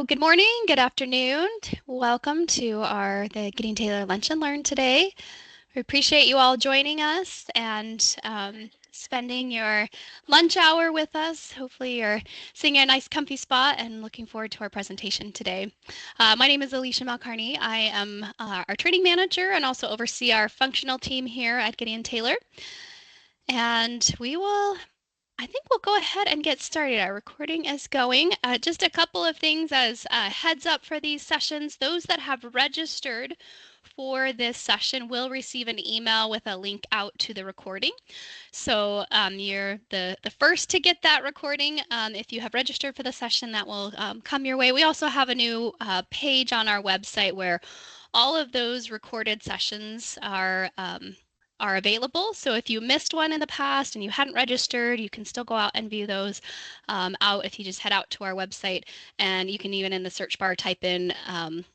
Good morning, good afternoon. Welcome to the Getting Taylor Lunch and Learn today. We appreciate you all joining us and spending your lunch hour with us. Hopefully you're sitting in a nice comfy spot and looking forward to our presentation today. My name is Alicia Malcarney. I am our training manager and also oversee our functional team here at Gideon Taylor. And I think we'll go ahead and get started. Our recording is going. Just a couple of things as a heads up for these sessions. Those that have registered for this session will receive an email with a link out to the recording. So you're the first to get that recording. If you have registered for the session, that will come your way. We also have a new page on our website where all of those recorded sessions are available. So if you missed one in the past and you hadn't registered, you can still go out and view those out if you just head out to our website. And you can even in the search bar type in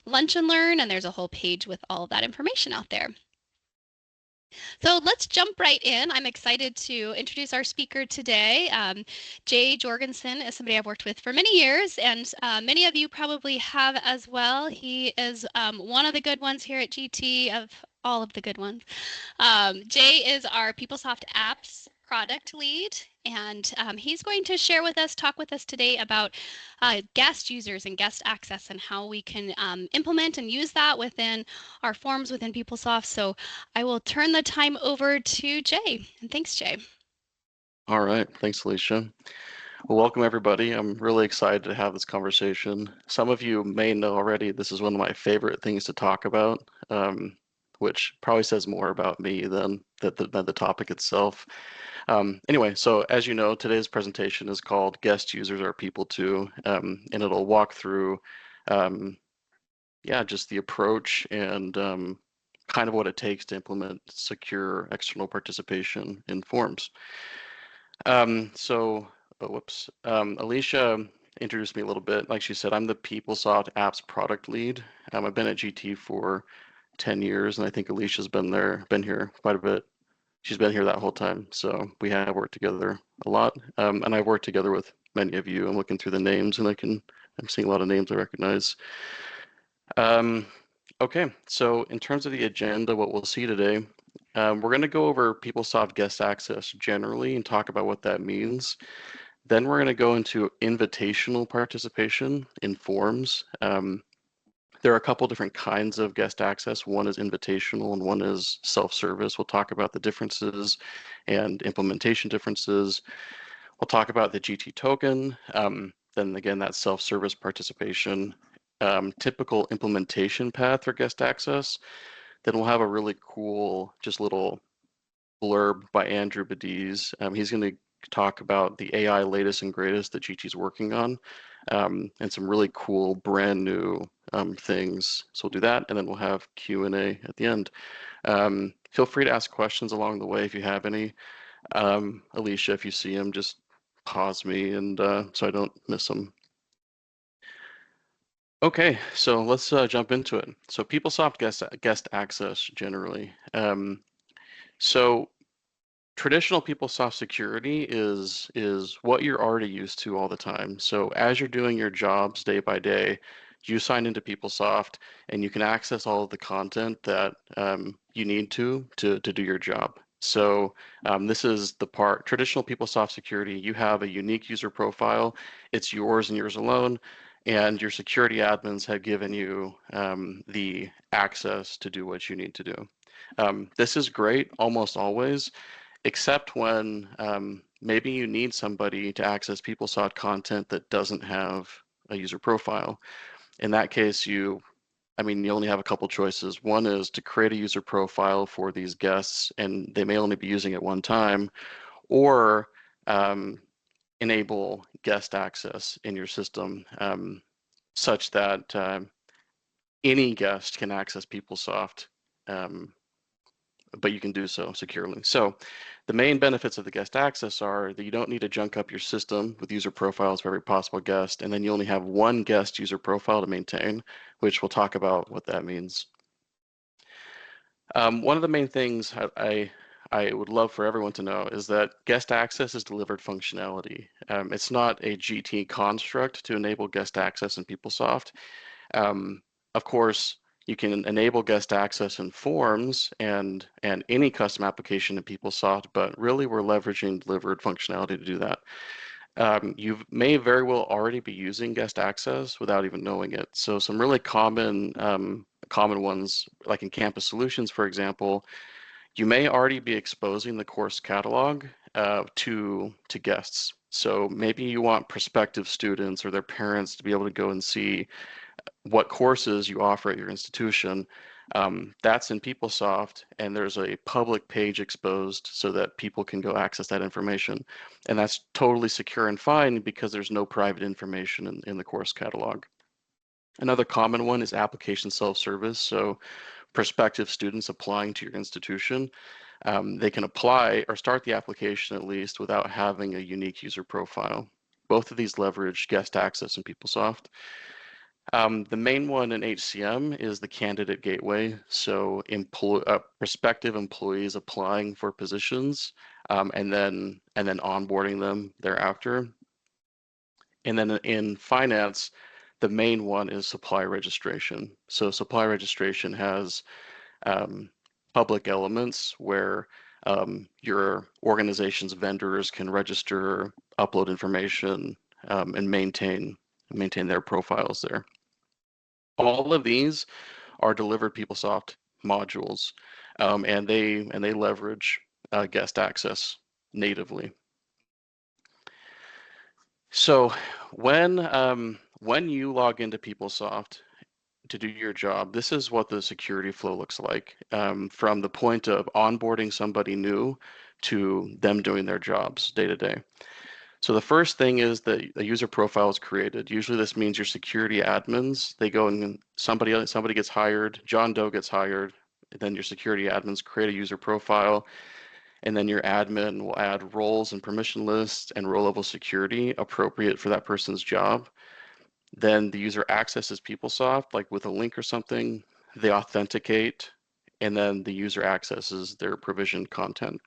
Lunch and Learn, and there's a whole page with all of that information out there. So let's jump right in. I'm excited to introduce our speaker today. Jay Jorgensen is somebody I've worked with for many years, and many of you probably have as well. He is one of the good ones here at GT, of all of the good ones. Jay is our PeopleSoft Apps product lead, and he's going to talk with us today about guest users and guest access and how we can implement and use that within our forms within PeopleSoft. So I will turn the time over to Jay. And thanks, Jay. All right. Thanks, Alicia. Well, welcome everybody. I'm really excited to have this conversation. Some of you may know already this is one of my favorite things to talk about, which probably says more about me than the topic itself. Anyway, so as you know, today's presentation is called Guest Users Are People Too, and it'll walk through, just the approach and kind of what it takes to implement secure external participation in forms. Alicia introduced me a little bit. Like she said, I'm the PeopleSoft Apps product lead. I've been at GT for 10 years, and I think Alicia's been here quite a bit. She's been here that whole time, so we have worked together a lot. And I've worked together with many of you. I'm looking through the names, and I'm seeing a lot of names I recognize. Okay, so in terms of the agenda, what we'll see today, we're going to go over PeopleSoft guest access generally and talk about what that means. Then we're going to go into invitational participation in forms. There are a couple different kinds of guest access. One is invitational and one is self-service. We'll talk about the differences and implementation differences. We'll talk about the GT token. Then again, that self-service participation. Typical implementation path for guest access. Then we'll have a really cool, just little blurb by Andrew Badiz. He's going to talk about the AI latest and greatest that GT's working on, and some really cool brand new things. So we'll do that, and then we'll have Q&A at the end. Feel free to ask questions along the way if you have any. Alicia, if you see them, just pause me and so I don't miss them. Okay, so let's jump into it. So PeopleSoft guest access generally. So traditional PeopleSoft security is what you're already used to all the time. So as you're doing your jobs day by day, you sign into PeopleSoft and you can access all of the content that you need to do your job. So this is the part, traditional PeopleSoft security, you have a unique user profile. It's yours and yours alone. And your security admins have given you the access to do what you need to do. This is great almost always, except when maybe you need somebody to access PeopleSoft content that doesn't have a user profile. In that case, you only have a couple choices. One is to create a user profile for these guests, and they may only be using it one time, or enable guest access in your system such that any guest can access PeopleSoft, but you can do so securely. So the main benefits of the guest access are that you don't need to junk up your system with user profiles for every possible guest, and then you only have one guest user profile to maintain, which we'll talk about what that means. One of the main things I I would love for everyone to know is that guest access is delivered functionality. It's not a GT construct to enable guest access in PeopleSoft. Um, of course, you can enable guest access in Forms and any custom application in PeopleSoft, but really we're leveraging delivered functionality to do that. You may very well already be using guest access without even knowing it. So some really common ones, like in Campus Solutions, for example, you may already be exposing the course catalog to guests. So maybe you want prospective students or their parents to be able to go and see what courses you offer at your institution. That's in PeopleSoft, and there's a public page exposed so that people can go access that information. And that's totally secure and fine because there's no private information in the course catalog. Another common one is application self-service. So prospective students applying to your institution, they can apply or start the application at least without having a unique user profile. Both of these leverage guest access in PeopleSoft. The main one in HCM is the candidate gateway. So prospective employees applying for positions and then onboarding them thereafter. And then in finance, the main one is supply registration. So supply registration has um, public elements where your organization's vendors can register, upload information, and maintain their profiles there. All of these are delivered PeopleSoft modules, and they leverage guest access natively. So when you log into PeopleSoft to do your job, this is what the security flow looks like from the point of onboarding somebody new to them doing their jobs day to day. So the first thing is that a user profile is created. Usually this means your security admins, they go and somebody gets hired, John Doe gets hired, and then your security admins create a user profile, and then your admin will add roles and permission lists and role level security appropriate for that person's job. Then the user accesses PeopleSoft, like with a link or something, they authenticate, and then the user accesses their provisioned content.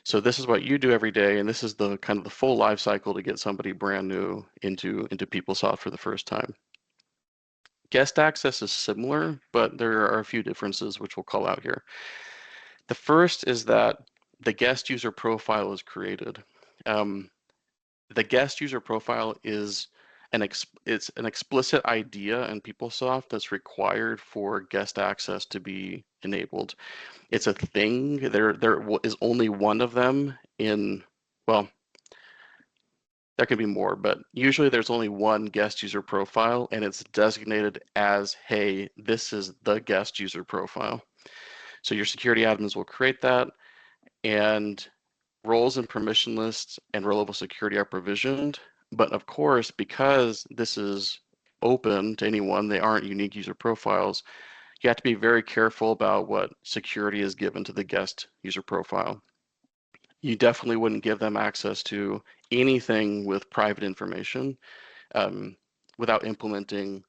So this is what you do every day, and this is the kind of the full life cycle to get somebody brand new into PeopleSoft for the first time. Guest access is similar, but there are a few differences which we'll call out here. The first is that the guest user profile is created. Um, the guest user profile is it's an explicit idea in PeopleSoft that's required for guest access to be enabled. It's a thing. There is only one of them in, well, there can be more, but usually there's only one guest user profile and it's designated as, hey, this is the guest user profile. So your security admins will create that, and roles and permission lists and role level security are provisioned. But of course, because this is open to anyone, they aren't unique user profiles, you have to be very careful about what security is given to the guest user profile. You definitely wouldn't give them access to anything with private information without implementing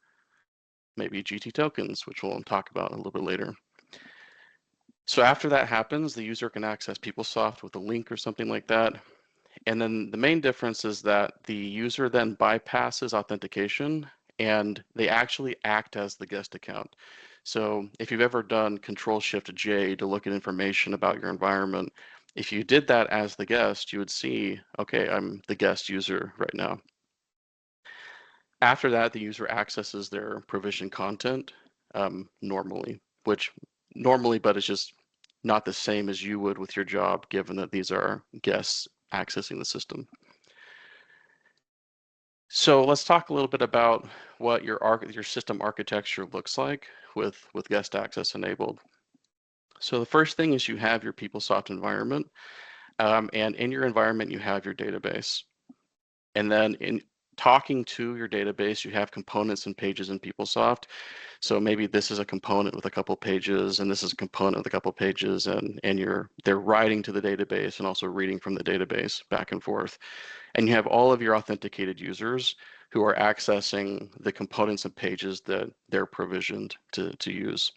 maybe GT tokens, which we'll talk about a little bit later. So after that happens, the user can access PeopleSoft with a link or something like that. And then the main difference is that the user then bypasses authentication and they actually act as the guest account. So if you've ever done Control-Shift-J to look at information about your environment, if you did that as the guest, you would see, okay, I'm the guest user right now. After that, the user accesses their provisioned content normally, but it's just not the same as you would with your job, given that these are guests accessing the system. So let's talk a little bit about what your system architecture looks like with guest access enabled. So the first thing is you have your PeopleSoft environment, and in your environment you have your database. And then in talking to your database, you have components and pages in PeopleSoft. So maybe this is a component with a couple pages, and this is a component with a couple pages, and they're writing to the database and also reading from the database back and forth. And you have all of your authenticated users who are accessing the components and pages that they're provisioned to use.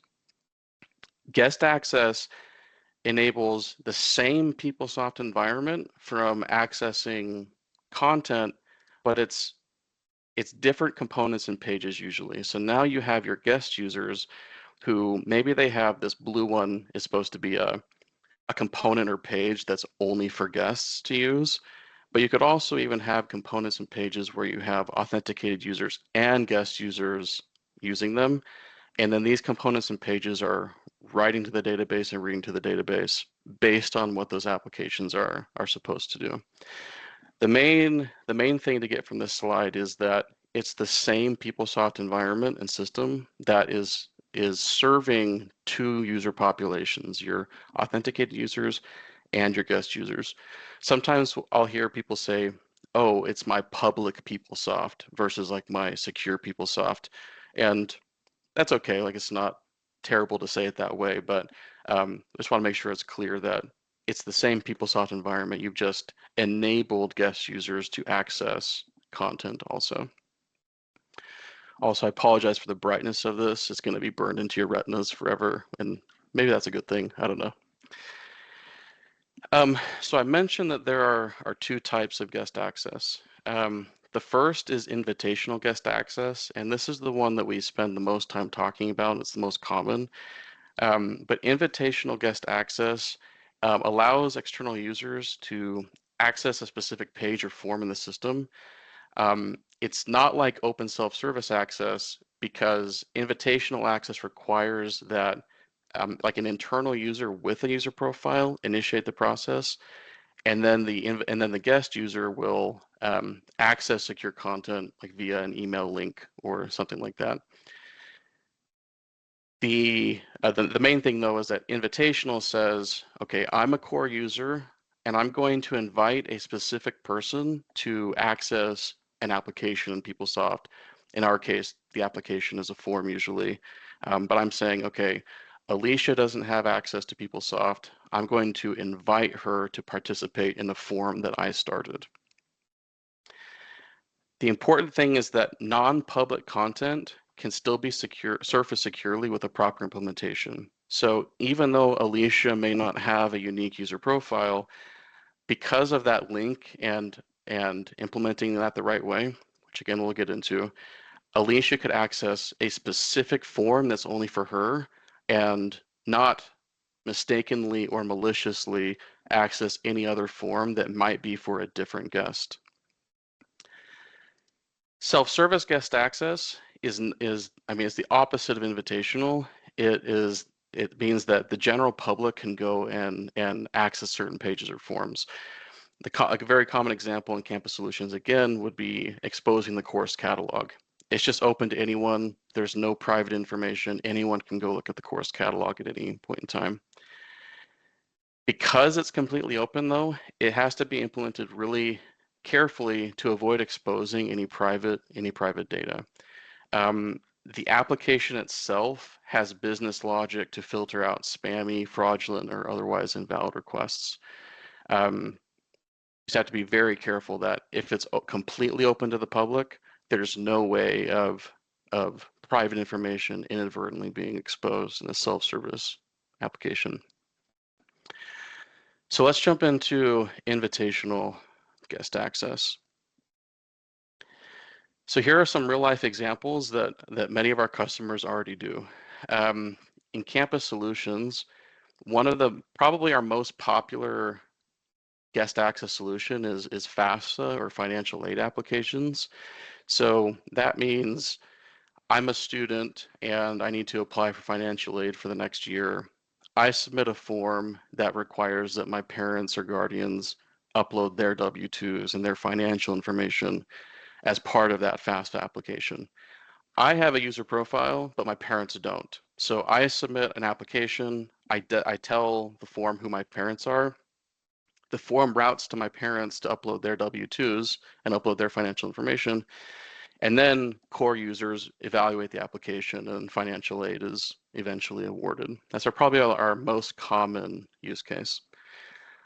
Guest access enables the same PeopleSoft environment from accessing content, but it's different components and pages usually. So now you have your guest users who maybe they have this blue one is supposed to be a component or page that's only for guests to use. But you could also even have components and pages where you have authenticated users and guest users using them. And then these components and pages are writing to the database and reading to the database based on what those applications are supposed to do. The main thing to get from this slide is that it's the same PeopleSoft environment and system that is serving two user populations, your authenticated users and your guest users. Sometimes I'll hear people say, oh, it's my public PeopleSoft versus like my secure PeopleSoft. And that's okay. Like it's not terrible to say it that way, but I just want to make sure it's clear that it's the same PeopleSoft environment. You've just enabled guest users to access content also. Also, I apologize for the brightness of this. It's going to be burned into your retinas forever, and maybe that's a good thing. I don't know. So I mentioned that there are two types of guest access. The first is invitational guest access, and this is the one that we spend the most time talking about. It's the most common. But invitational guest access allows external users to access a specific page or form in the system. It's not like open self-service access because invitational access requires that like an internal user with a user profile initiate the process, and then the guest user will access secure content like via an email link or something like that. The main thing though is that invitational says, okay, I'm a core user and I'm going to invite a specific person to access an application in PeopleSoft. In our case, the application is a form usually, but I'm saying, okay, Alicia doesn't have access to PeopleSoft. I'm going to invite her to participate in the form that I started. The important thing is that non-public content can still be surfaced securely with a proper implementation. So even though Alicia may not have a unique user profile, because of that link and implementing that the right way, which again we'll get into, Alicia could access a specific form that's only for her and not mistakenly or maliciously access any other form that might be for a different guest. Self-service guest access is it's the opposite of invitational. It means that the general public can go and access certain pages or forms. A very common example in Campus Solutions again would be exposing the course catalog. It's just open to anyone. There's no private information. Anyone can go look at the course catalog at any point in time. Because it's completely open though, it has to be implemented really carefully to avoid exposing any private data. The application itself has business logic to filter out spammy, fraudulent, or otherwise invalid requests. You just have to be very careful that if it's completely open to the public, there's no way of private information inadvertently being exposed in a self-service application. So let's jump into invitational guest access. So here are some real life examples that many of our customers already do. In Campus Solutions, one of the probably our most popular guest access solution is FAFSA or financial aid applications. So that means I'm a student and I need to apply for financial aid for the next year. I submit a form that requires that my parents or guardians upload their W-2s and their financial information as part of that FAFSA application. I have a user profile, but my parents don't. So I submit an application. I tell the form who my parents are. The form routes to my parents to upload their W-2s and upload their financial information. And then core users evaluate the application and financial aid is eventually awarded. That's probably our most common use case.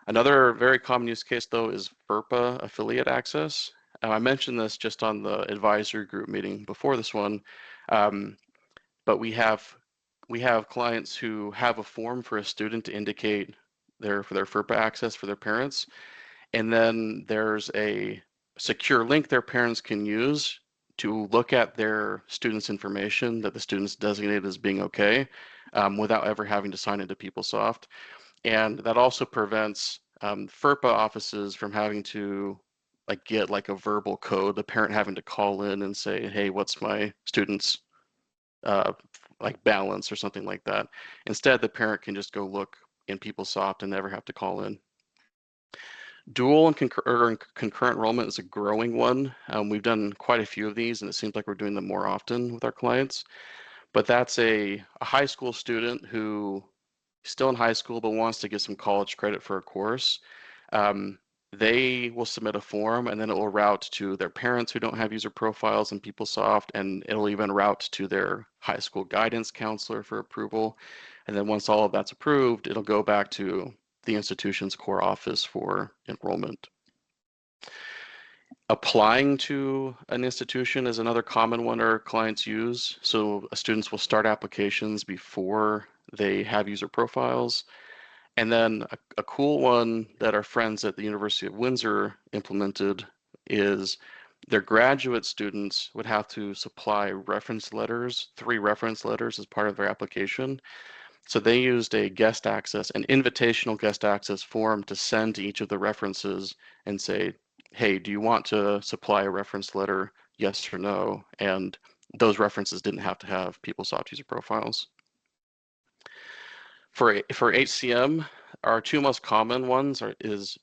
Another very common use case though is FERPA affiliate access. I mentioned this just on the advisory group meeting before this one, but we have clients who have a form for a student to indicate for their FERPA access for their parents. And then there's a secure link their parents can use to look at their students' information that the student's designated as being okay, without ever having to sign into PeopleSoft. And that also prevents FERPA offices from having to like get like a verbal code, the parent having to call in and say, hey, what's my student's uh, like balance or something like that. Instead, the parent can just go look in PeopleSoft and never have to call in. Dual and concurrent enrollment is a growing one. We've done quite a few of these, and it seems like we're doing them more often with our clients. But that's a high school student who is still in high school but wants to get some college credit for a course. Um, they will submit a form, and then it will route to their parents who don't have user profiles in PeopleSoft, and it'll even route to their high school guidance counselor for approval. And then once all of that's approved, it'll go back to the institution's core office for enrollment. Applying to an institution is another common one our clients use. So students will start applications before they have user profiles. And then a cool one that our friends at the University of Windsor implemented is their graduate students would have to supply reference letters, 3 reference letters as part of their application. So they used an invitational guest access form to send to each of the references and say, hey, do you want to supply a reference letter? Yes or no. And those references didn't have to have PeopleSoft user profiles. For HCM, our 2 most common ones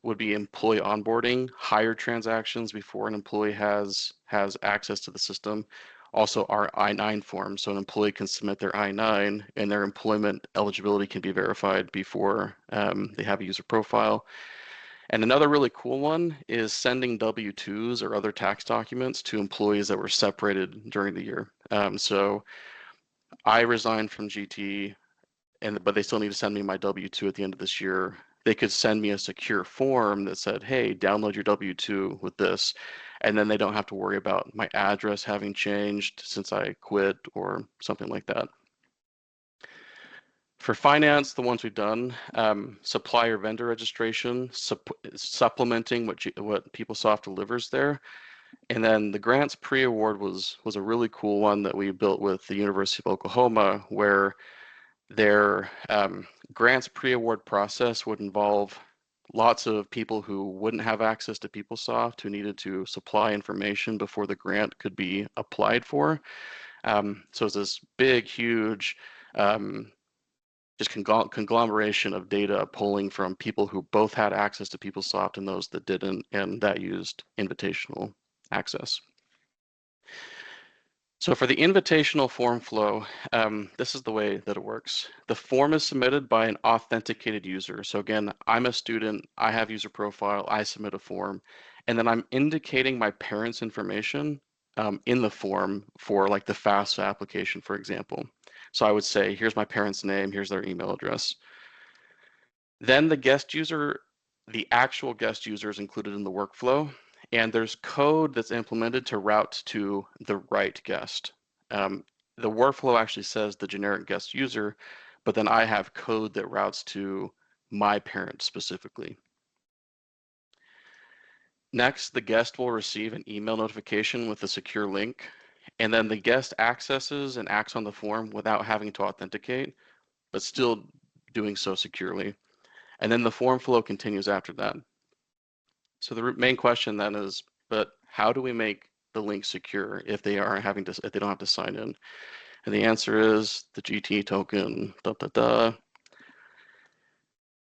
would be employee onboarding, hire transactions before an employee has access to the system. Also our I-9 form, so an employee can submit their I-9 and their employment eligibility can be verified before they have a user profile. And another really cool one is sending W-2s or other tax documents to employees that were separated during the year. So I resigned from GT, but they still need to send me my W-2 at the end of this year. They could send me a secure form that said, hey, download your W-2 with this, and then they don't have to worry about my address having changed since I quit or something like that. For finance, the ones we've done, supplier vendor registration, supplementing what PeopleSoft delivers there. And then the grants pre-award was a really cool one that we built with the University of Oklahoma, where their grants pre-award process would involve lots of people who wouldn't have access to PeopleSoft, who needed to supply information before the grant could be applied for. So it's this big, huge, just conglomeration of data pulling from people who both had access to PeopleSoft and those that didn't, and that used invitational access. So for the invitational form flow, this is the way that it works. The form is submitted by an authenticated user. So again, I'm a student, I have user profile, I submit a form, and then I'm indicating my parents' information in the form for like the FAFSA application, for example. So I would say, here's my parents' name, here's their email address. Then the actual guest user is included in the workflow, and there's code that's implemented to route to the right guest. The workflow actually says the generic guest user, but then I have code that routes to my parent specifically. Next, the guest will receive an email notification with a secure link, and then the guest accesses and acts on the form without having to authenticate, but still doing so securely. And then the form flow continues after that. So the main question then is, but how do we make the link secure if they don't have to sign in? And the answer is the GT token, da da da.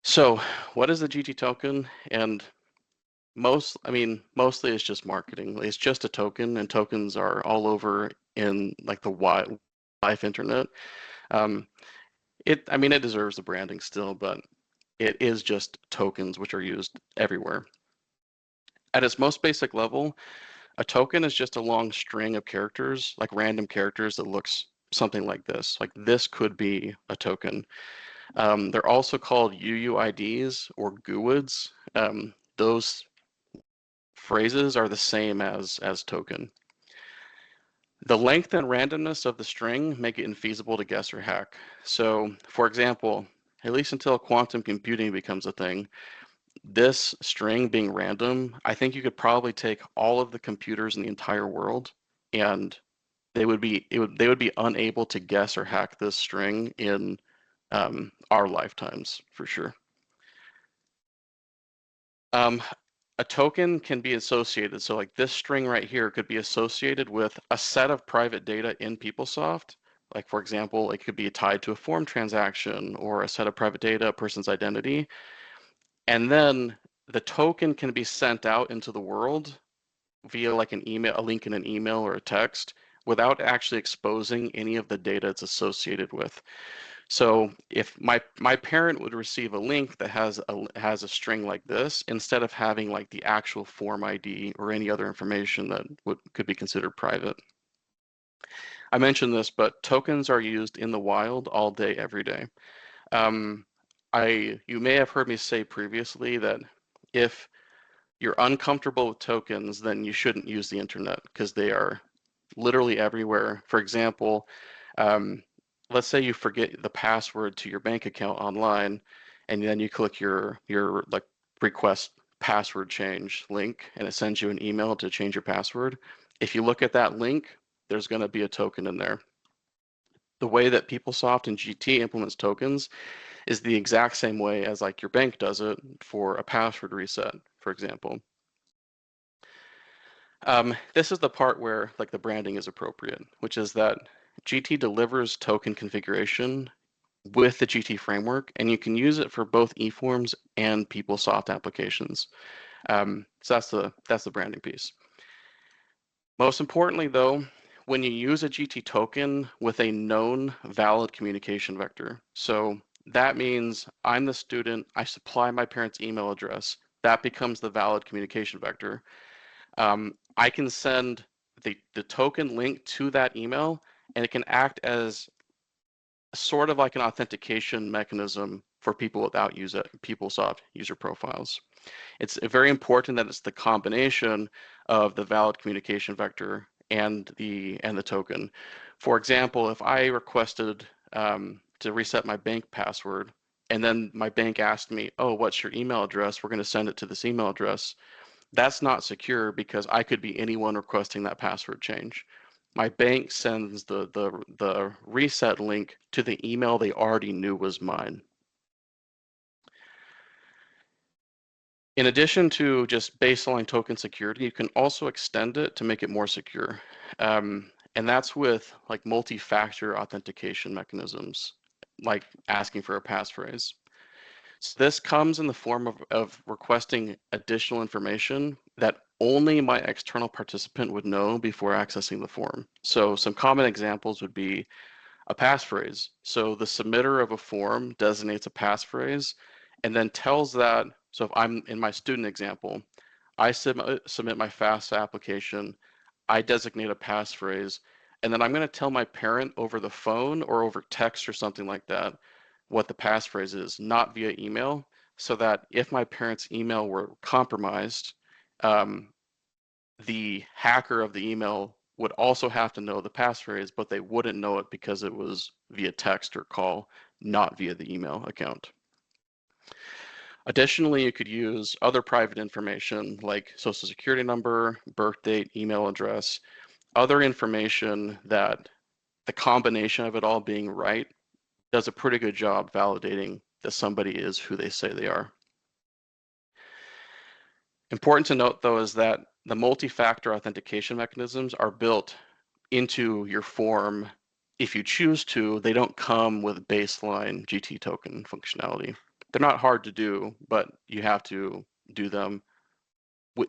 So what is the GT token? And mostly it's just marketing. It's just a token, and tokens are all over in like the life internet. It deserves the branding still, but it is just tokens which are used everywhere. At its most basic level, a token is just a long string of characters, like random characters that looks something like this. Like this could be a token. They're also called UUIDs or GUIDs. Those phrases are the same as token. The length and randomness of the string make it infeasible to guess or hack. So, for example, at least until quantum computing becomes a thing, this string being random, I think you could probably take all of the computers in the entire world and they would be unable to guess or hack this string in our lifetimes for sure. Um, a token can be associated. So like this string right here could be associated with a set of private data in PeopleSoft. Like for example, it could be tied to a form transaction or a set of private data, a person's identity. And then the token can be sent out into the world via like an email, a link in an email or a text without actually exposing any of the data it's associated with. So if my parent would receive a link that has a string like this, instead of having like the actual form ID or any other information that could be considered private. I mentioned this, but tokens are used in the wild all day, every day. Um, you may have heard me say previously that if you're uncomfortable with tokens, then you shouldn't use the internet because they are literally everywhere. For example, um, let's say you forget the password to your bank account online, and then you click your like request password change link, and it sends you an email to change your password. If you look at that link, there's going to be a token in there. The way that PeopleSoft and GT implements tokens is the exact same way as like your bank does it for a password reset, for example. This is the part where like the branding is appropriate, which is that GT delivers token configuration with the GT framework, and you can use it for both eForms and PeopleSoft applications. So that's the branding piece. Most importantly, though, when you use a GT token with a known valid communication vector, so that means I'm the student, I supply my parent's email address, that becomes the valid communication vector. I can send the token link to that email, and it can act as sort of like an authentication mechanism for people without PeopleSoft user profiles. It's very important that it's the combination of the valid communication vector and the token. For example, if I requested to reset my bank password, and then my bank asked me, "Oh, what's your email address? We're going to send it to this email address." That's not secure because I could be anyone requesting that password change. My bank sends the reset link to the email they already knew was mine. In addition to just baseline token security, you can also extend it to make it more secure. And that's with like multi-factor authentication mechanisms, like asking for a passphrase. So this comes in the form of requesting additional information that only my external participant would know before accessing the form. So some common examples would be a passphrase. So the submitter of a form designates a passphrase and then tells that, so if I'm in my student example, I submit my FAFSA application, I designate a passphrase, and then I'm going to tell my parent over the phone or over text or something like that what the passphrase is, not via email, so that if my parent's email were compromised, um, the hacker of the email would also have to know the passphrase, but they wouldn't know it because it was via text or call, not via the email account. Additionally, you could use other private information like social security number, birth date, email address, other information that the combination of it all being right does a pretty good job validating that somebody is who they say they are. Important to note, though, is that the multi-factor authentication mechanisms are built into your form. If you choose to, they don't come with baseline GT token functionality. They're not hard to do, but you have to do them,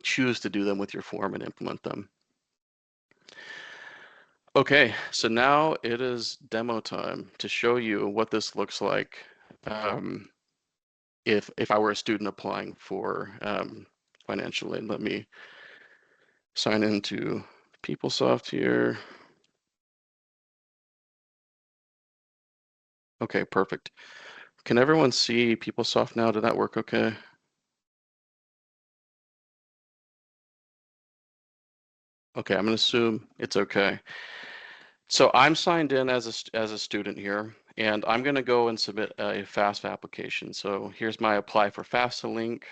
choose to do them with your form and implement them. Okay, so now it is demo time to show you what this looks like if I were a student applying for financial aid. Let me sign into PeopleSoft here. Okay, perfect. Can everyone see PeopleSoft now? Did that work okay? Okay, I'm gonna assume it's okay. So I'm signed in as a student here. and I'm going to go and submit a FAFSA application. So here's my apply for FAFSA link.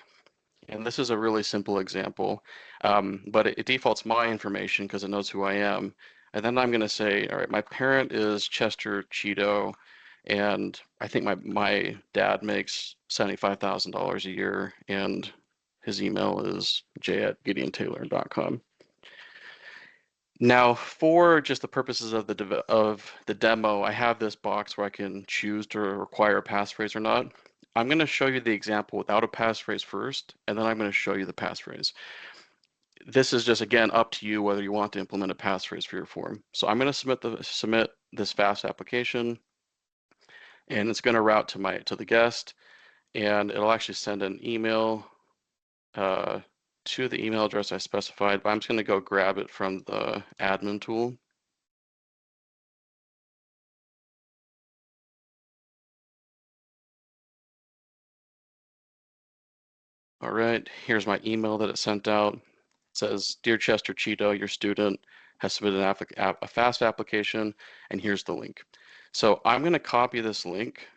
And this is a really simple example, but it defaults my information because it knows who I am. And then I'm going to say, all right, my parent is Chester Cheeto, and I think my dad makes $75,000 a year, and his email is j@gideontaylor.com. Now, for just the purposes of the demo, I have this box where I can choose to require a passphrase or not. I'm going to show you the example without a passphrase first, and then I'm going to show you the passphrase. This is just, again, up to you whether you want to implement a passphrase for your form. So I'm going to submit this FAFSA application, and it's going to route to the guest, and it'll actually send an email uh, to the email address I specified, but I'm just going to go grab it from the admin tool. All right, here's my email that it sent out. It says, Dear Chester Cheeto, your student has submitted a FAFSA application, and here's the link. So I'm going to copy this link,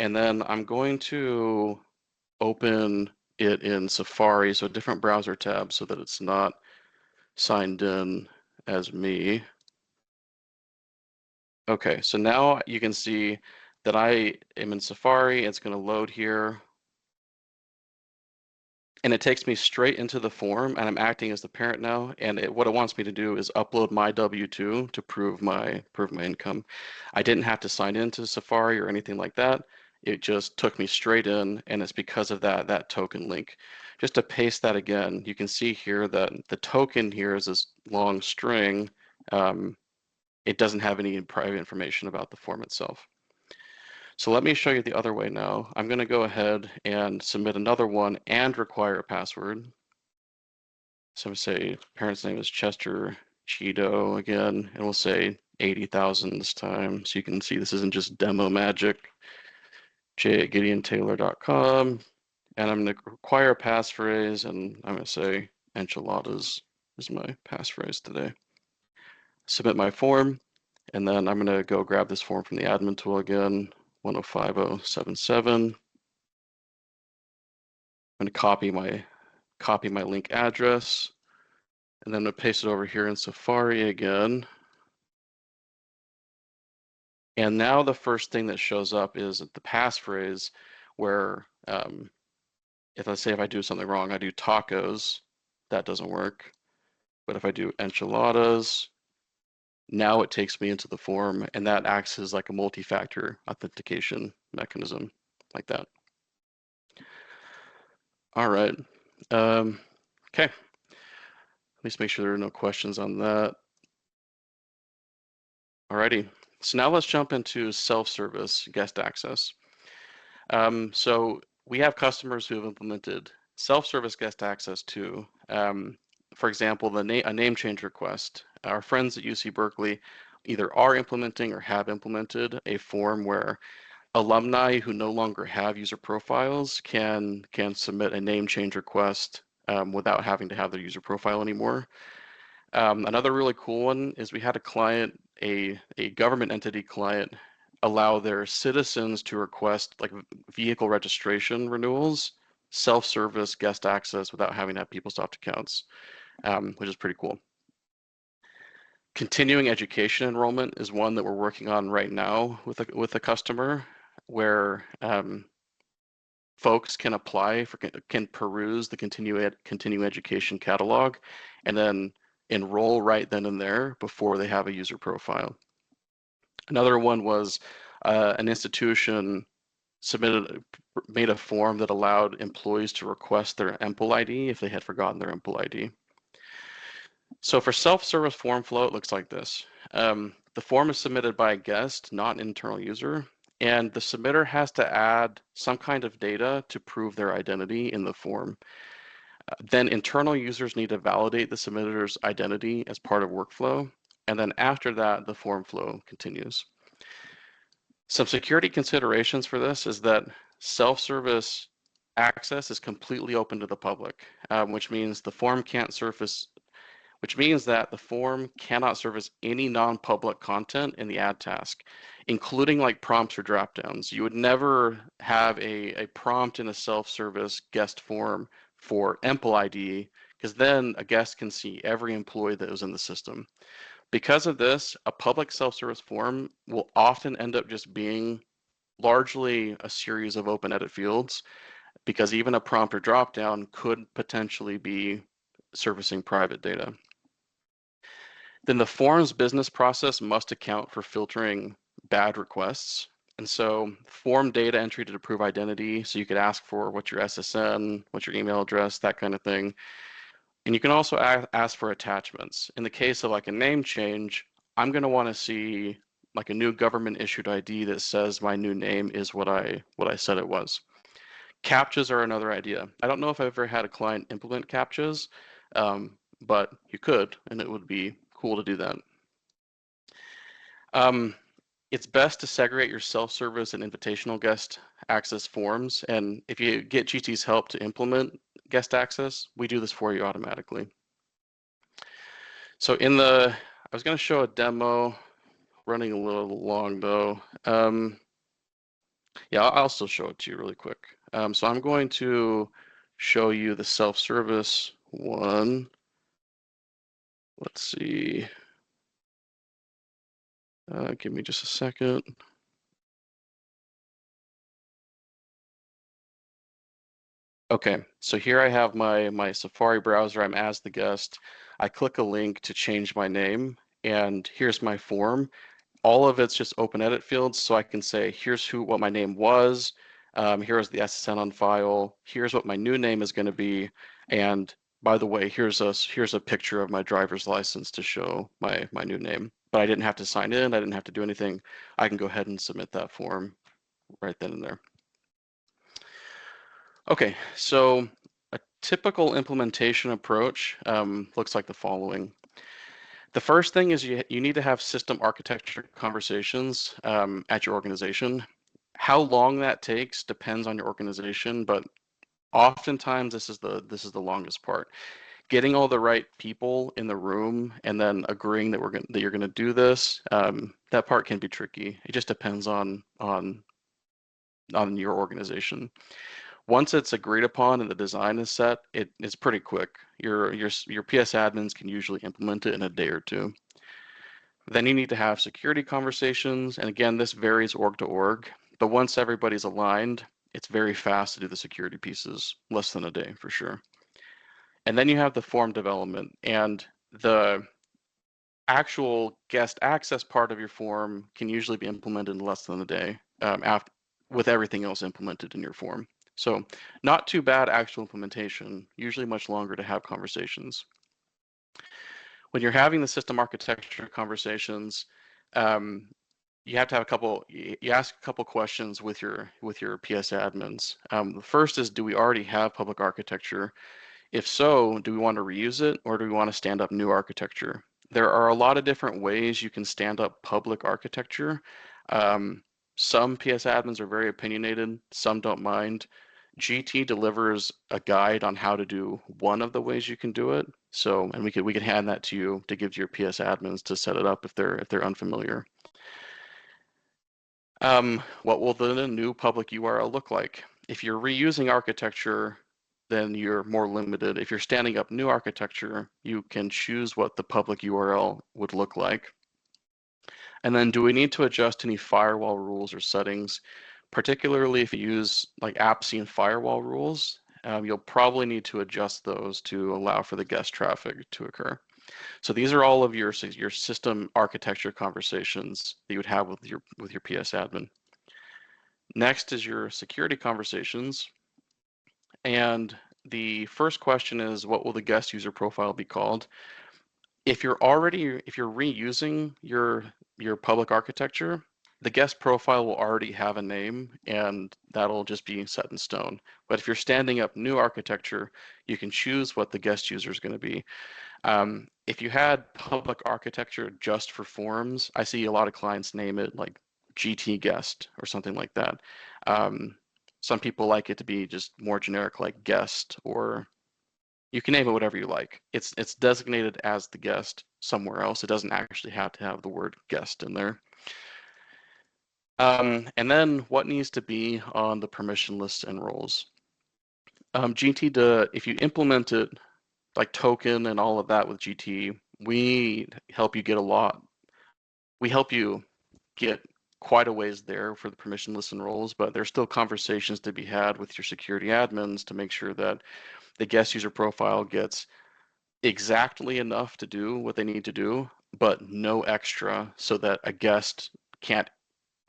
and then I'm going to open it in Safari, so a different browser tab, so that it's not signed in as me. Okay, so now you can see that I am in Safari. It's going to load here. And it takes me straight into the form, and I'm acting as the parent now. And what it wants me to do is upload my W-2 to prove my income. I didn't have to sign into Safari or anything like that. It just took me straight in, and it's because of that token link. Just to paste that again, you can see here that the token here is this long string. It doesn't have any private information about the form itself. So let me show you the other way now. I'm going to go ahead and submit another one and require a password. So we say parent's name is Chester Cheeto again, and we'll say 80,000 this time. So you can see this isn't just demo magic. j@gideontaylor.com, and I'm going to require a passphrase, and I'm going to say enchiladas is my passphrase today. Submit my form, and then I'm going to go grab this form from the admin tool again, 105077. I'm going to copy my link address, and then I'm going to paste it over here in Safari again. And now the first thing that shows up is the passphrase, where if I do something wrong, I do tacos, that doesn't work. But if I do enchiladas, now it takes me into the form, and that acts as like a multi-factor authentication mechanism, like that. All right. Okay. Let's make sure there are no questions on that. Alrighty. So now let's jump into self-service guest access. So we have customers who have implemented self-service guest access too. For example, a name change request. Our friends at UC Berkeley either are implementing or have implemented a form where alumni who no longer have user profiles can submit a name change request without having to have their user profile anymore. Another really cool one is we had a client, a government entity client, allow their citizens to request like vehicle registration renewals, self-service guest access without having to have PeopleSoft accounts, which is pretty cool. Continuing education enrollment is one that we're working on right now with a customer, where folks can apply can peruse the continuing education catalog, and then enroll right then and there before they have a user profile. Another one was an institution made a form that allowed employees to request their EMPL ID if they had forgotten their EMPL ID. So for self-service form flow, it looks like this. The form is submitted by a guest, not an internal user, and the submitter has to add some kind of data to prove their identity in the form. Then internal users need to validate the submitter's identity as part of workflow, and then after that, the form flow continues. Some security considerations for this is that self-service access is completely open to the public, which means the form can't surface which means that the form cannot service any non-public content in the add task, including like prompts or dropdowns. You would never have a prompt in a self-service guest form for Empl ID, because then a guest can see every employee that was in the system. Because of this, a public self-service form will often end up just being largely a series of open edit fields, because even a prompt or dropdown could potentially be servicing private data. Then the form's business process must account for filtering bad requests. And so form data entry to prove identity. So you could ask for what's your SSN, what's your email address, that kind of thing. And you can also ask for attachments. In the case of like a name change, I'm going to want to see like a new government issued ID that says my new name is what I said it was. CAPTCHAs are another idea. I don't know if I've ever had a client implement CAPTCHAs, but you could, and it would be cool to do that. It's best to segregate your self-service and invitational guest access forms. And if you get GT's help to implement guest access, we do this for you automatically. So I was going to show a demo, running a little long though. Yeah, I'll still show it to you really quick. So I'm going to show you the self-service one. Let's see. Give me just a second. Okay, so here I have my Safari browser. I'm as the guest. I click a link to change my name, and here's my form. All of it's just open edit fields, so I can say, here's what my name was. Here's the SSN on file. Here's what my new name is going to be. And by the way, here's a picture of my driver's license to show my new name. But I didn't have to sign in. I didn't have to do anything. I can go ahead and submit that form right then and there. Okay, so a typical implementation approach looks like the following. The first thing is you need to have system architecture conversations at your organization. How long that takes depends on your organization, but oftentimes this is the longest part. Getting all the right people in the room and then agreeing that you're gonna do this, that part can be tricky. It just depends on your organization. Once it's agreed upon and the design is set, it's pretty quick. Your PS admins can usually implement it in a day or two. Then you need to have security conversations, and again, this varies org to org, but once everybody's aligned, it's very fast to do the security pieces, less than a day for sure. And then you have the form development, and the actual guest access part of your form can usually be implemented in less than a day with everything else implemented in your form. So not too bad actual implementation, usually much longer to have conversations. When you're having the system architecture conversations, you have to have you ask a couple questions with your PS admins. The first is, do we already have public architecture? If so, do we want to reuse it, or do we want to stand up new architecture? There are a lot of different ways you can stand up public architecture. Some PS admins are very opinionated, some don't mind. GT delivers a guide on how to do one of the ways you can do it. So, and we could hand that to you to give to your PS admins to set it up if they're unfamiliar. What will the new public URL look like? If you're reusing architecture, then you're more limited. If you're standing up new architecture, you can choose what the public URL would look like. And then do we need to adjust any firewall rules or settings? Particularly if you use like AppScene firewall rules, you'll probably need to adjust those to allow for the guest traffic to occur. So these are all of your system architecture conversations that you would have with your PS admin. Next is your security conversations. And the first question is, what will the guest user profile be called? If you're reusing your public architecture, the guest profile will already have a name and that'll just be set in stone. But if you're standing up new architecture, you can choose what the guest user is going to be. If you had public architecture just for forms, I see a lot of clients name it like GT guest or something like that. Some people like it to be just more generic like guest or You can name it whatever you like. It's designated as the guest somewhere else. It doesn't actually have to have the word guest in there. And then what needs to be on the permission lists and roles? GT, if you implement it like token and all of that with GT, we help you get a lot. We help you get quite a ways there for the permissionless and roles, but there's still conversations to be had with your security admins to make sure that the guest user profile gets exactly enough to do what they need to do, but no extra so that a guest can't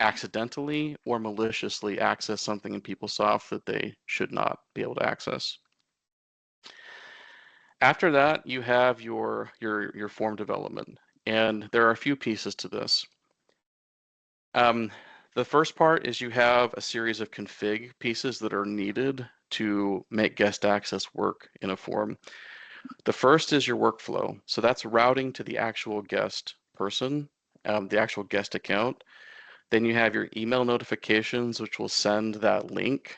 accidentally or maliciously access something in PeopleSoft that they should not be able to access. After that, you have your form development, and there are a few pieces to this. The first part is you have a series of config pieces that are needed to make guest access work in a form. The first is your workflow. So that's routing to the actual guest person, the actual guest account. Then you have your email notifications, which will send that link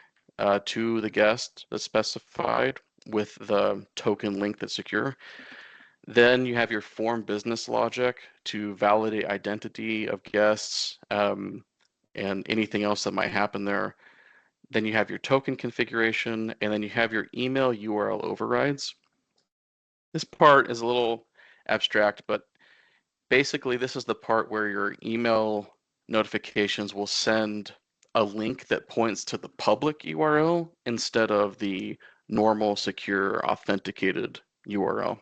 to the guest that's specified with the token link that's secure. Then you have your form business logic to validate identity of guests and anything else that might happen there. Then you have your token configuration, and then you have your email URL overrides. This part is a little abstract, but basically this is the part where your email notifications will send a link that points to the public URL instead of the normal, secure, authenticated URL.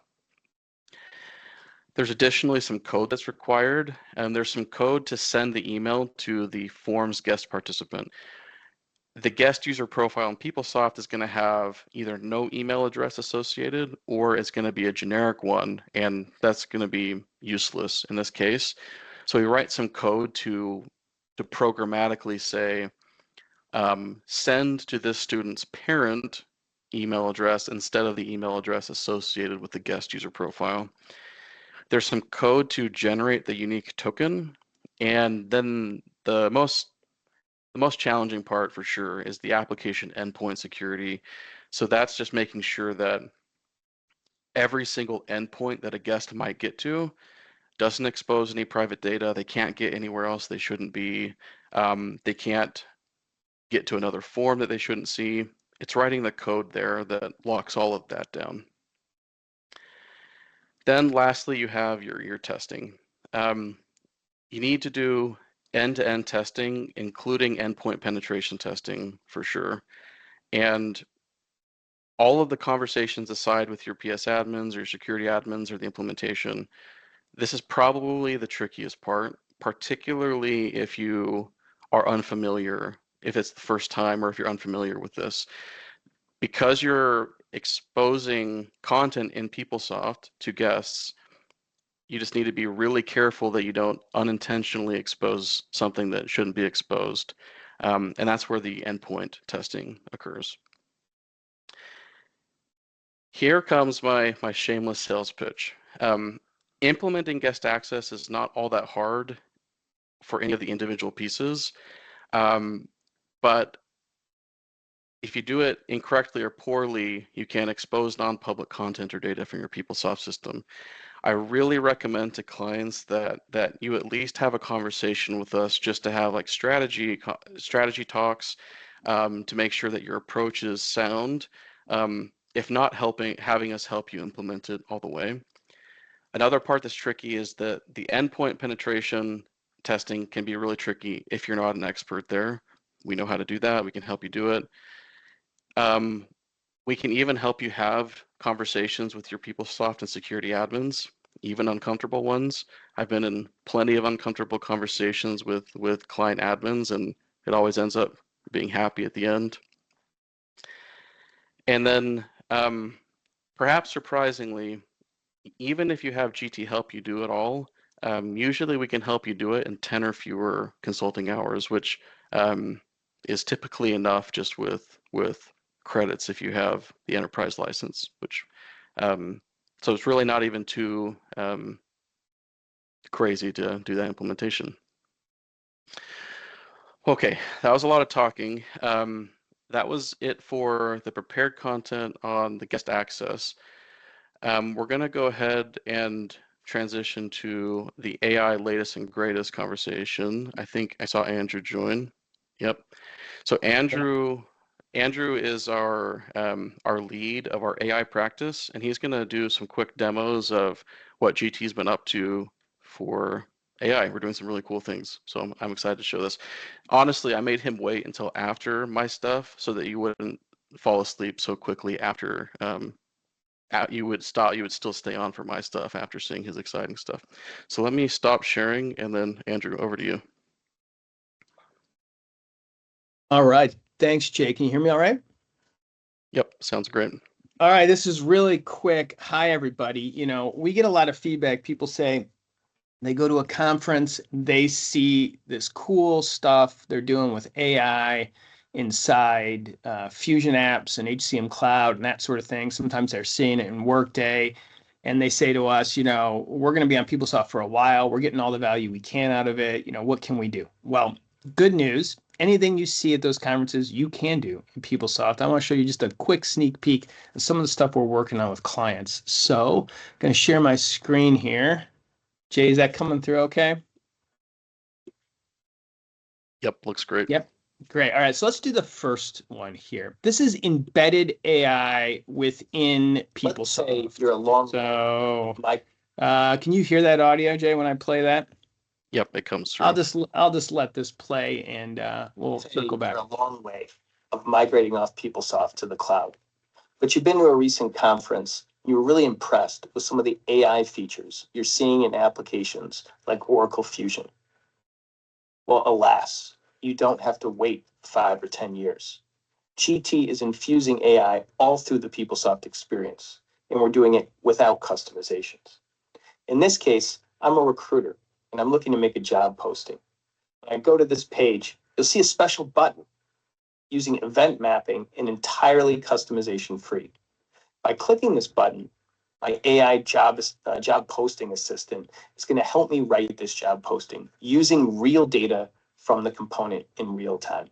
There's additionally some code that's required, and there's some code to send the email to the forms guest participant. The guest user profile in PeopleSoft is going to have either no email address associated or it's going to be a generic one, and that's going to be useless in this case. So we write some code to programmatically say, send to this student's parent email address instead of the email address associated with the guest user profile. There's some code to generate the unique token, and then the most challenging part for sure is the application endpoint security. So that's just making sure that every single endpoint that a guest might get to doesn't expose any private data. They can't get anywhere else they shouldn't be. They can't get to another form that they shouldn't see. It's writing the code there that locks all of that down. Then lastly, you have your testing. You need to do end-to-end testing, including endpoint penetration testing for sure. And all of the conversations aside with your PS admins or your security admins or the implementation, this is probably the trickiest part, particularly if you are unfamiliar, if it's the first time or if you're unfamiliar with this. Because you're exposing content in PeopleSoft to guests, you just need to be really careful that you don't unintentionally expose something that shouldn't be exposed. And that's where the endpoint testing occurs. Here comes my shameless sales pitch. Implementing guest access is not all that hard for any of the individual pieces, but if you do it incorrectly or poorly, you can expose non-public content or data from your PeopleSoft system. I really recommend to clients that you at least have a conversation with us just to have like strategy talks to make sure that your approach is sound. If not having us help you implement it all the way. Another part that's tricky is that the endpoint penetration testing can be really tricky if you're not an expert there. We know how to do that. We can help you do it. We can even help you have conversations with your PeopleSoft and security admins, even uncomfortable ones. I've been in plenty of uncomfortable conversations with client admins, and it always ends up being happy at the end. And then perhaps surprisingly, even if you have GT help you do it all, usually we can help you do it in 10 or fewer consulting hours, which is typically enough just with credits if you have the enterprise license, which so it's really not even too crazy to do that implementation. Okay, that was a lot of talking. That was it for the prepared content on the guest access. We're going to go ahead and transition to the AI latest and greatest conversation. I think I saw Andrew join. Yep. So Andrew is our lead of our AI practice, and he's going to do some quick demos of what GT's been up to for AI. We're doing some really cool things, so I'm excited to show this. Honestly, I made him wait until after my stuff so that you wouldn't fall asleep so quickly after you would still stay on for my stuff after seeing his exciting stuff. So let me stop sharing, and then Andrew, over to you. All right. Thanks, Jay. Can you hear me all right? Yep, sounds great. All right. This is really quick. Hi, everybody. We get a lot of feedback. People say they go to a conference, they see this cool stuff they're doing with AI inside Fusion apps and HCM Cloud and that sort of thing. Sometimes they're seeing it in Workday, and they say to us, we're going to be on PeopleSoft for a while. We're getting all the value we can out of it. What can we do? Well, good news. Anything you see at those conferences, you can do in PeopleSoft. I want to show you just a quick sneak peek of some of the stuff we're working on with clients. So I'm going to share my screen here. Jay, is that coming through okay? Yep, looks great. Yep. Great. All right. So let's do the first one here. This is embedded AI within PeopleSoft. Let's say you're a long. So, can you hear that audio, Jay, when I play that? Yep, it comes through. I'll just let this play, and we'll circle back. You're a long way of migrating off PeopleSoft to the cloud, but you've been to a recent conference. You were really impressed with some of the AI features you're seeing in applications like Oracle Fusion. Well, alas, you don't have to wait 5 or 10 years. GT is infusing AI all through the PeopleSoft experience, and we're doing it without customizations. In this case, I'm a recruiter, and I'm looking to make a job posting. When I go to this page, you'll see a special button using event mapping and entirely customization free. By clicking this button, my AI job posting assistant is going to help me write this job posting using real data from the component in real time.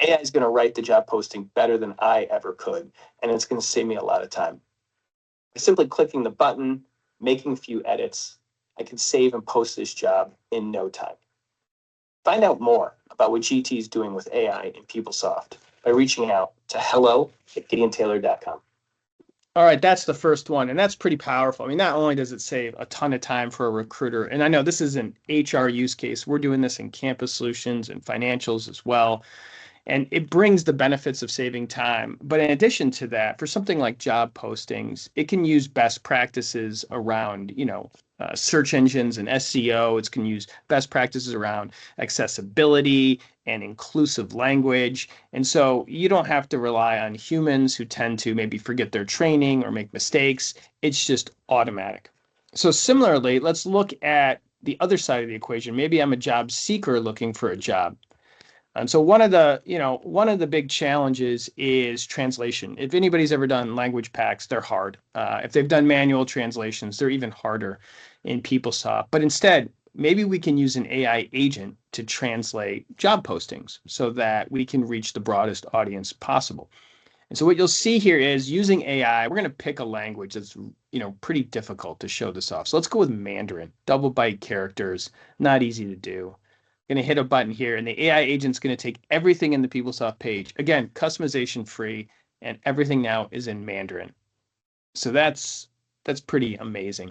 AI is going to write the job posting better than I ever could, and it's going to save me a lot of time. By simply clicking the button, making a few edits, I can save and post this job in no time. Find out more about what GT is doing with AI in PeopleSoft by reaching out to hello@gideontaylor.com. All right, that's the first one, and that's pretty powerful. I mean, not only does it save a ton of time for a recruiter, and I know this is an HR use case, we're doing this in campus solutions and financials as well, and it brings the benefits of saving time. But in addition to that, for something like job postings, it can use best practices around, search engines and SEO. It's can use best practices around accessibility and inclusive language. And so you don't have to rely on humans who tend to maybe forget their training or make mistakes. It's just automatic. So similarly, let's look at the other side of the equation. Maybe I'm a job seeker looking for a job. And so one of the big challenges is translation. If anybody's ever done language packs, they're hard. If they've done manual translations, they're even harder in PeopleSoft. But instead, maybe we can use an AI agent to translate job postings so that we can reach the broadest audience possible. And so what you'll see here is using AI, we're going to pick a language that's, pretty difficult to show this off. So let's go with Mandarin, double byte characters, not easy to do. Going to hit a button here, and the AI agent's going to take everything in the PeopleSoft page. Again, customization free, and everything now is in Mandarin. So that's pretty amazing.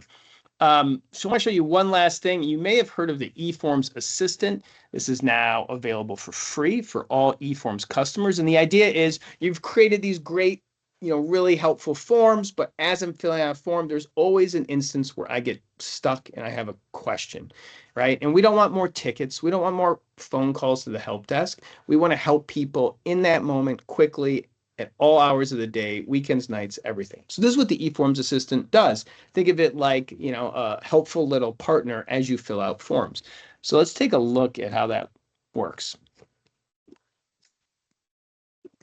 So I want to show you one last thing. You may have heard of the eForms Assistant. This is now available for free for all eForms customers. And the idea is you've created these great, really helpful forms, but as I'm filling out a form, there's always an instance where I get stuck and I have a question, right? And we don't want more tickets. We don't want more phone calls to the help desk. We want to help people in that moment quickly at all hours of the day, weekends, nights, everything. So this is what the eForms Assistant does. Think of it like, a helpful little partner as you fill out forms. So let's take a look at how that works.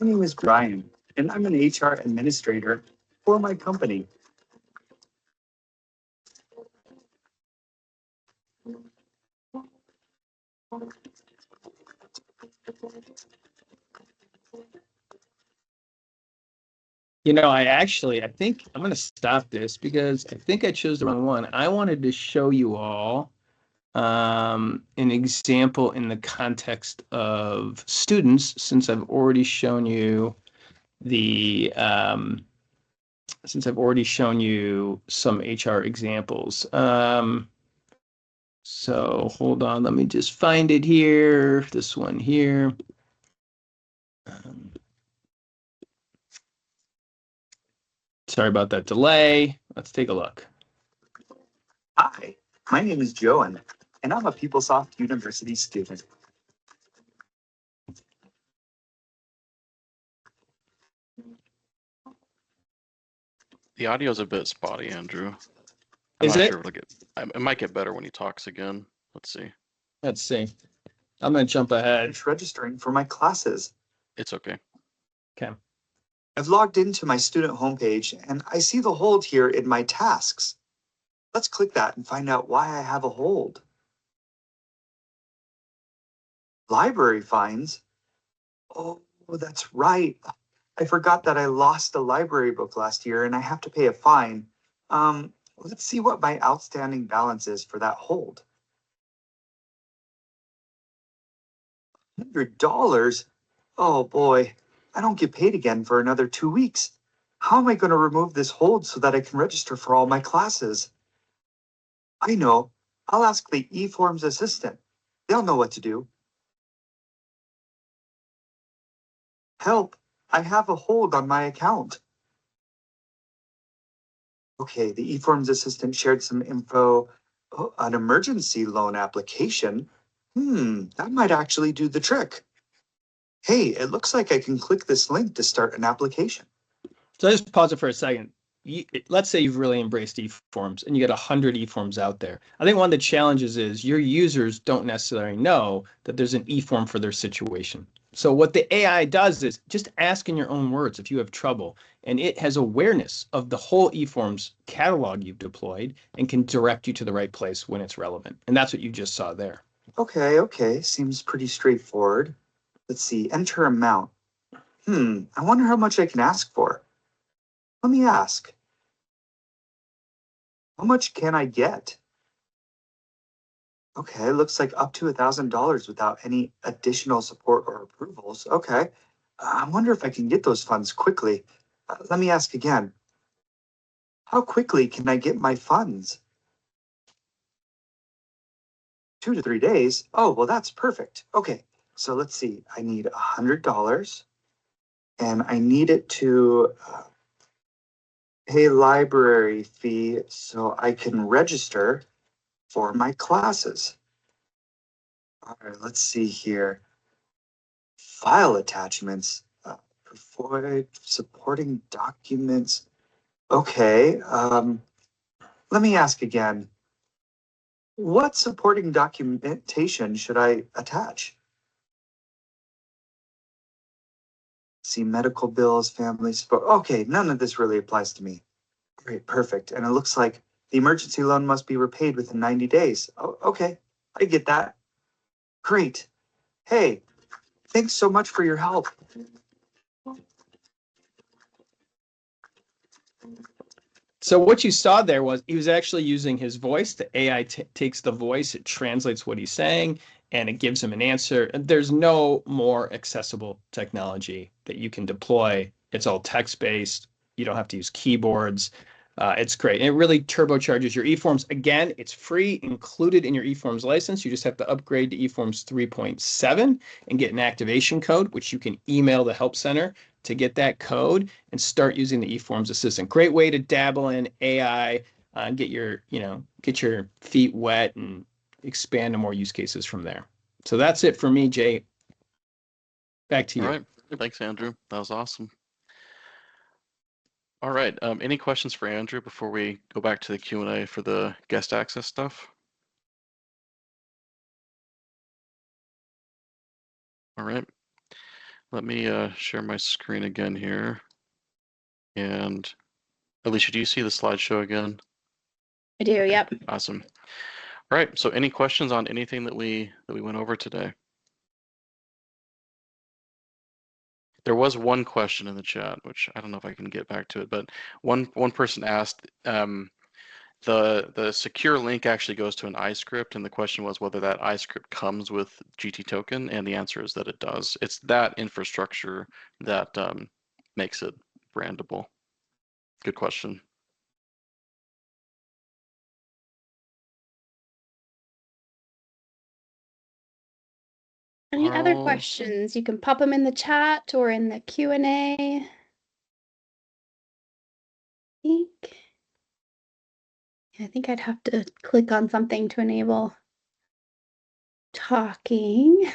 My name is Brian, and I'm an HR administrator for my company. I think I'm going to stop this because I think I chose the wrong one. I wanted to show you all an example in the context of students, since I've already shown you some HR examples. So hold on, let me just find it here. This one here. Sorry about that delay. Let's take a look. Hi, my name is Joan, and I'm a PeopleSoft University student. The audio's a bit spotty, Andrew. I'm Is not it? sure if it might get better when he talks again. Let's see. Let's see. I'm going to jump ahead. Finish registering for my classes. It's okay. Okay. I've logged into my student homepage, and I see the hold here in my tasks. Let's click that and find out why I have a hold. Library fines? Oh, that's right. I forgot that I lost a library book last year and I have to pay a fine. Let's see what my outstanding balance is for that hold. $100? Oh boy, I don't get paid again for another 2 weeks. How am I going to remove this hold so that I can register for all my classes? I know. I'll ask the eForms assistant. They'll know what to do. Help! I have a hold on my account. Okay, the eForms assistant shared some info. Oh, an emergency loan application. That might actually do the trick. Hey, it looks like I can click this link to start an application. So just pause it for a second. Let's say you've really embraced eForms and you get 100 eForms out there. I think one of the challenges is your users don't necessarily know that there's an eForm for their situation. So what the AI does is just ask in your own words if you have trouble, and it has awareness of the whole eForms catalog you've deployed and can direct you to the right place when it's relevant. And that's what you just saw there. Okay, seems pretty straightforward. Let's see, enter amount. I wonder how much I can ask for. Let me ask. How much can I get? Okay, looks like up to $1,000 without any additional support or approvals. Okay, I wonder if I can get those funds quickly. Let me ask again. How quickly can I get my funds? 2 to 3 days? Oh, well, that's perfect. Okay, so let's see. I need $100 and I need it to pay library fee so I can register for my classes. All right, let's see here. File attachments, provide supporting documents. Okay, let me ask again. What supporting documentation should I attach? See, medical bills, family support. Okay, none of this really applies to me. Great, perfect. And it looks like the emergency loan must be repaid within 90 days. Oh, okay, I get that. Great. Hey, thanks so much for your help. So what you saw there was he was actually using his voice. The AI takes the voice, it translates what he's saying, and it gives him an answer. And there's no more accessible technology that you can deploy. It's all text-based. You don't have to use keyboards. It's great. And it really turbocharges your eForms. Again, it's free, included in your eForms license. You just have to upgrade to eForms 3.7 and get an activation code, which you can email the help center to get that code and start using the eForms assistant. Great way to dabble in AI, get your feet wet and expand to more use cases from there. So that's it for me, Jay. Back to you. All right. Thanks, Andrew. That was awesome. All right. Any questions for Andrew before we go back to the Q&A for the guest access stuff? All right. Let me share my screen again here. And Alicia, do you see the slideshow again? I do, yep. Awesome. All right. So any questions on anything that we went over today? There was one question in the chat, which I don't know if I can get back to it, but one person asked, the secure link actually goes to an iScript, and the question was whether that iScript comes with GT token, and the answer is that it does. It's that infrastructure that makes it brandable. Good question. Any other questions? You can pop them in the chat or in the Q&A. I think I'd have to click on something to enable talking.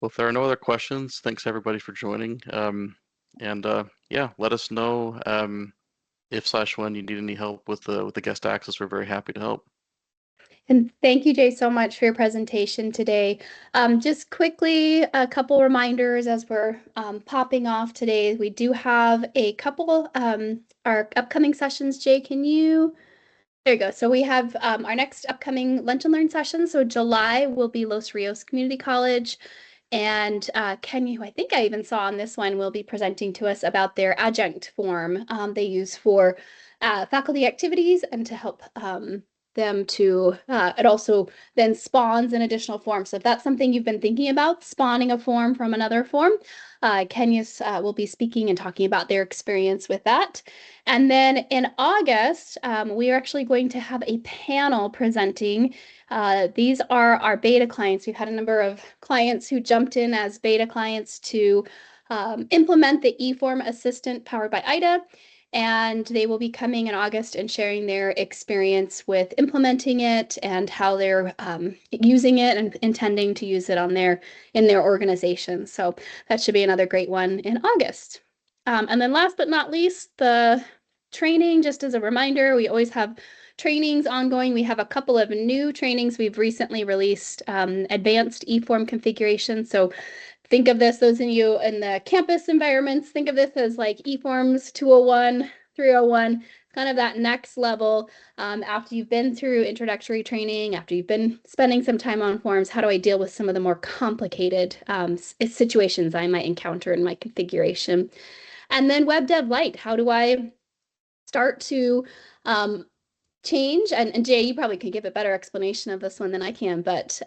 Well, if there are no other questions, thanks everybody for joining. Yeah, let us know if/when you need any help with the guest access. We're very happy to help. And thank you, Jay, so much for your presentation today. Just quickly, a couple reminders as we're popping off today. We do have a couple, our upcoming sessions. Jay, can you? There you go. So we have our next upcoming Lunch and Learn session. So July will be Los Rios Community College. And Ken, who I think I even saw on this one, will be presenting to us about their adjunct form they use for faculty activities and to help them to, it also then spawns an additional form. So if that's something you've been thinking about, spawning a form from another form, Kenya's will be speaking and talking about their experience with that. And then in August, we are actually going to have a panel presenting. These are our beta clients. We've had a number of clients who jumped in as beta clients to implement the eForm Assistant powered by IDA. And they will be coming in August and sharing their experience with implementing it and how they're using it and intending to use it in their organization. So that should be another great one in August. And then last but not least, the training, just as a reminder, we always have trainings ongoing. We have a couple of new trainings we've recently released, advanced eForm configuration. So think of this, those of you in the campus environments, think of this as like eForms 201, 301, kind of that next level. After you've been through introductory training, after you've been spending some time on forms, how do I deal with some of the more complicated situations I might encounter in my configuration? And then Web Dev Lite, how do I start to change? And Jay, you probably could give a better explanation of this one than I can, but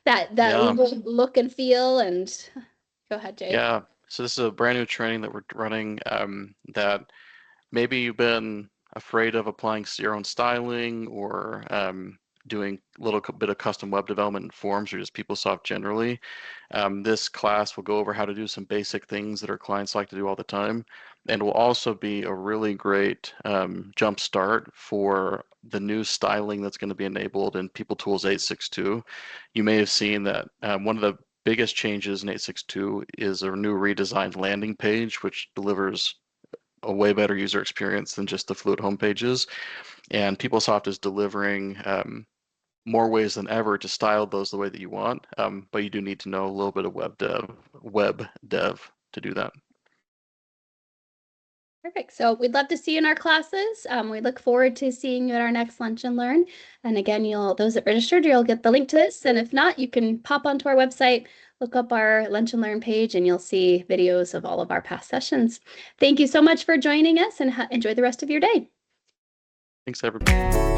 that Yeah. look and feel, and go ahead, Jay. Yeah, so this is a brand new training that we're running that maybe you've been afraid of applying your own styling or doing a little bit of custom web development in forms or just PeopleSoft generally. This class will go over how to do some basic things that our clients like to do all the time, and will also be a really great jump start for the new styling that's going to be enabled in PeopleTools 8.6.2. You may have seen that one of the biggest changes in 8.6.2 is a new redesigned landing page, which delivers a way better user experience than just the fluid home pages. And PeopleSoft is delivering more ways than ever to style those the way that you want, but you do need to know a little bit of web dev to do that. Perfect. So we'd love to see you in our classes. We look forward to seeing you at our next Lunch and Learn. And again, those that registered, you'll get the link to this. And if not, you can pop onto our website, look up our Lunch and Learn page, and you'll see videos of all of our past sessions. Thank you so much for joining us, and enjoy the rest of your day. Thanks, everybody.